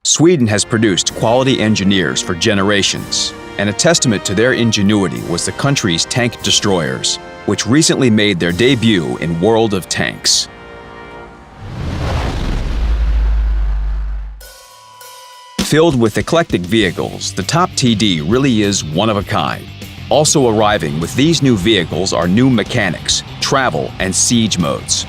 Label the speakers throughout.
Speaker 1: Sweden has produced quality engineers for generations, and a testament to their ingenuity was the country's tank destroyers, which recently made their debut in World of Tanks. Filled with eclectic vehicles, the Top TD really is one of a kind. Also arriving with these new vehicles are new mechanics, travel, and siege modes.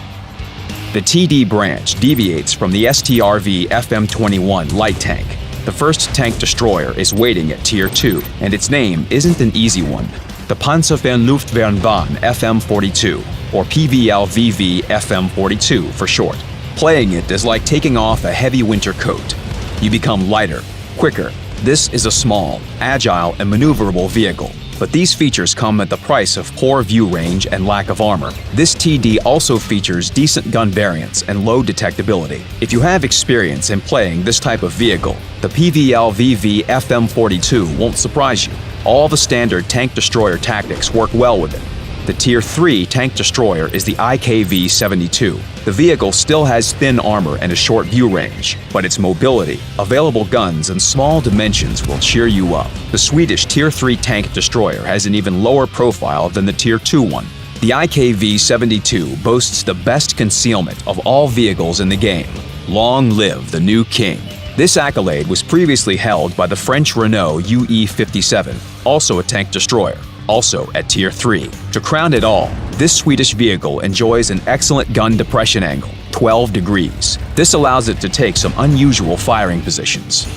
Speaker 1: The TD branch deviates from the STRV FM21 light tank. The first tank destroyer is waiting at Tier 2, and its name isn't an easy one. The Panzerluftwaffenbahn FM42, or PVL-VV FM42 for short. Playing it is like taking off a heavy winter coat. You become lighter, quicker. This is a small, agile, and maneuverable vehicle. But these features come at the price of poor view range and lack of armor. This TD also features decent gun variance and low detectability. If you have experience in playing this type of vehicle, the PVL-VV FM42 won't surprise you. All the standard tank destroyer tactics work well with it. The Tier 3 tank destroyer is the IKV-72. The vehicle still has thin armor and a short view range, but its mobility, available guns, and small dimensions will cheer you up. The Swedish Tier 3 tank destroyer has an even lower profile than the Tier 2 one. The IKV-72 boasts the best concealment of all vehicles in the game. Long live the new king. This accolade was previously held by the French Renault UE-57, also a tank destroyer, also at Tier 3. To crown it all, this Swedish vehicle enjoys an excellent gun depression angle, 12 degrees. This allows it to take some unusual firing positions.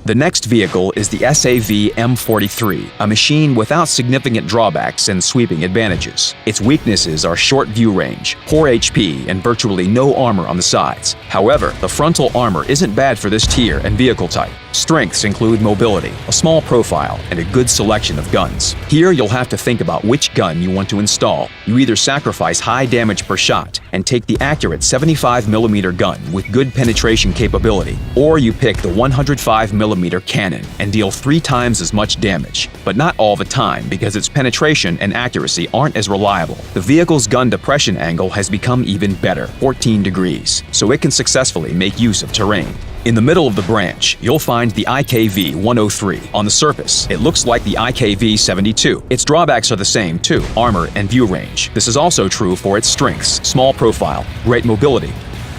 Speaker 1: The next vehicle is the SAV M43, a machine without significant drawbacks and sweeping advantages. Its weaknesses are short view range, poor HP, and virtually no armor on the sides. However, the frontal armor isn't bad for this tier and vehicle type. Strengths include mobility, a small profile, and a good selection of guns. Here you'll have to think about which gun you want to install. You either sacrifice high damage per shot and take the accurate 75mm gun with good penetration capability, or you pick the 105mm cannon and deal 3 times as much damage, but not all the time because its penetration and accuracy aren't as reliable. The vehicle's gun depression angle has become even better, 14 degrees, so it can successfully make use of terrain. In the middle of the branch, you'll find the IKV-103. On the surface, it looks like the IKV-72. Its drawbacks are the same too, armor and view range. This is also true for its strengths, small profile, great mobility,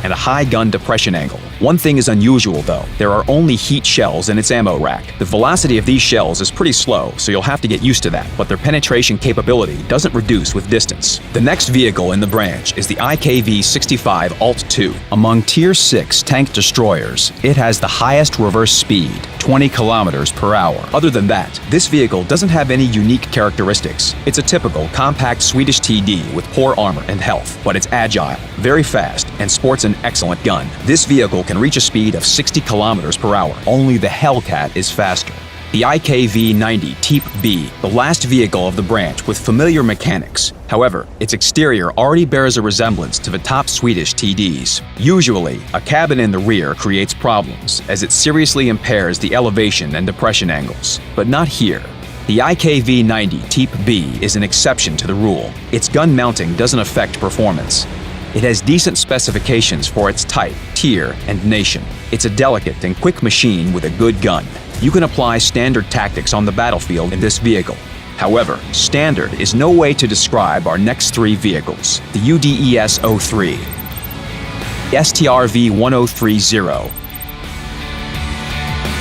Speaker 1: and a high gun depression angle. One thing is unusual though, there are only heat shells in its ammo rack. The velocity of these shells is pretty slow, so you'll have to get used to that, but their penetration capability doesn't reduce with distance. The next vehicle in the branch is the IKV-65 Alt-2. Among Tier 6 tank destroyers, it has the highest reverse speed, 20 kilometers per hour. Other than that, this vehicle doesn't have any unique characteristics. It's a typical compact Swedish TD with poor armor and health, but it's agile, very fast, and sports an excellent gun. This vehicle can reach a speed of 60 kilometers per hour. Only the Hellcat is faster. The IKV-90 Type B, the last vehicle of the branch with familiar mechanics. However, its exterior already bears a resemblance to the top Swedish TDs. Usually, a cabin in the rear creates problems, as it seriously impairs the elevation and depression angles. But not here. The IKV-90 Type B is an exception to the rule. Its gun mounting doesn't affect performance. It has decent specifications for its type, tier, and nation. It's a delicate and quick machine with a good gun. You can apply standard tactics on the battlefield in this vehicle. However, standard is no way to describe our next 3 vehicles. The UDES-03, STRV-1030,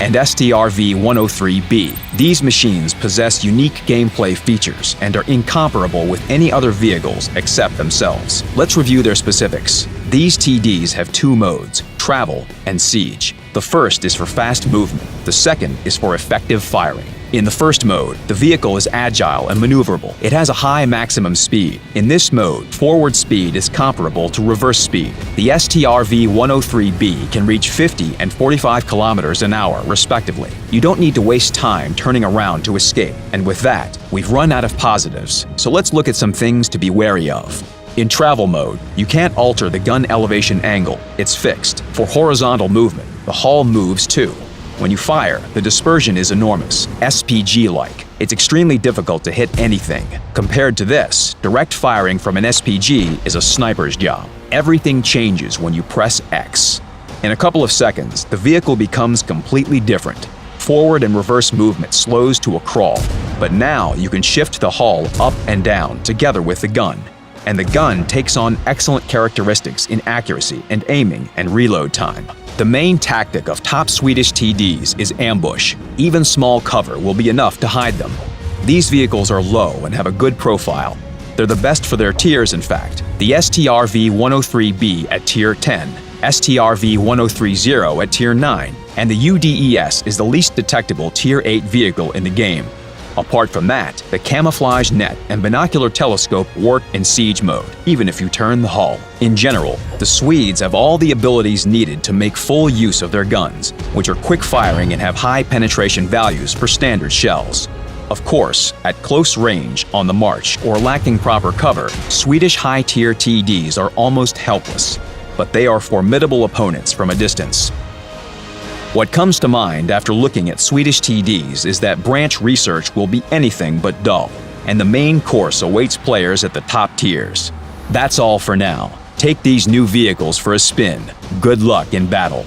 Speaker 1: and STRV-103B. These machines possess unique gameplay features and are incomparable with any other vehicles except themselves. Let's review their specifics. These TDs have 2 modes, travel and siege. The first is for fast movement. The second is for effective firing. In the first mode, the vehicle is agile and maneuverable. It has a high maximum speed. In this mode, forward speed is comparable to reverse speed. The STRV-103B can reach 50 and 45 kilometers an hour, respectively. You don't need to waste time turning around to escape. And with that, we've run out of positives. So let's look at some things to be wary of. In travel mode, you can't alter the gun elevation angle. It's fixed. For horizontal movement, the hull moves too. When you fire, the dispersion is enormous, SPG-like. It's extremely difficult to hit anything. Compared to this, direct firing from an SPG is a sniper's job. Everything changes when you press X. In a couple of seconds, the vehicle becomes completely different. Forward and reverse movement slows to a crawl, but now you can shift the hull up and down together with the gun. And the gun takes on excellent characteristics in accuracy and aiming and reload time. The main tactic of top Swedish TDs is ambush. Even small cover will be enough to hide them. These vehicles are low and have a good profile. They're the best for their tiers, in fact. The STRV-103B at Tier 10, STRV-1030 at Tier 9, and the UDES is the least detectable Tier 8 vehicle in the game. Apart from that, the camouflage net and binocular telescope work in siege mode, even if you turn the hull. In general, the Swedes have all the abilities needed to make full use of their guns, which are quick-firing and have high penetration values for standard shells. Of course, at close range, on the march, or lacking proper cover, Swedish high-tier TDs are almost helpless, but they are formidable opponents from a distance. What comes to mind after looking at Swedish TDs is that branch research will be anything but dull, and the main course awaits players at the top tiers. That's all for now. Take these new vehicles for a spin. Good luck in battle.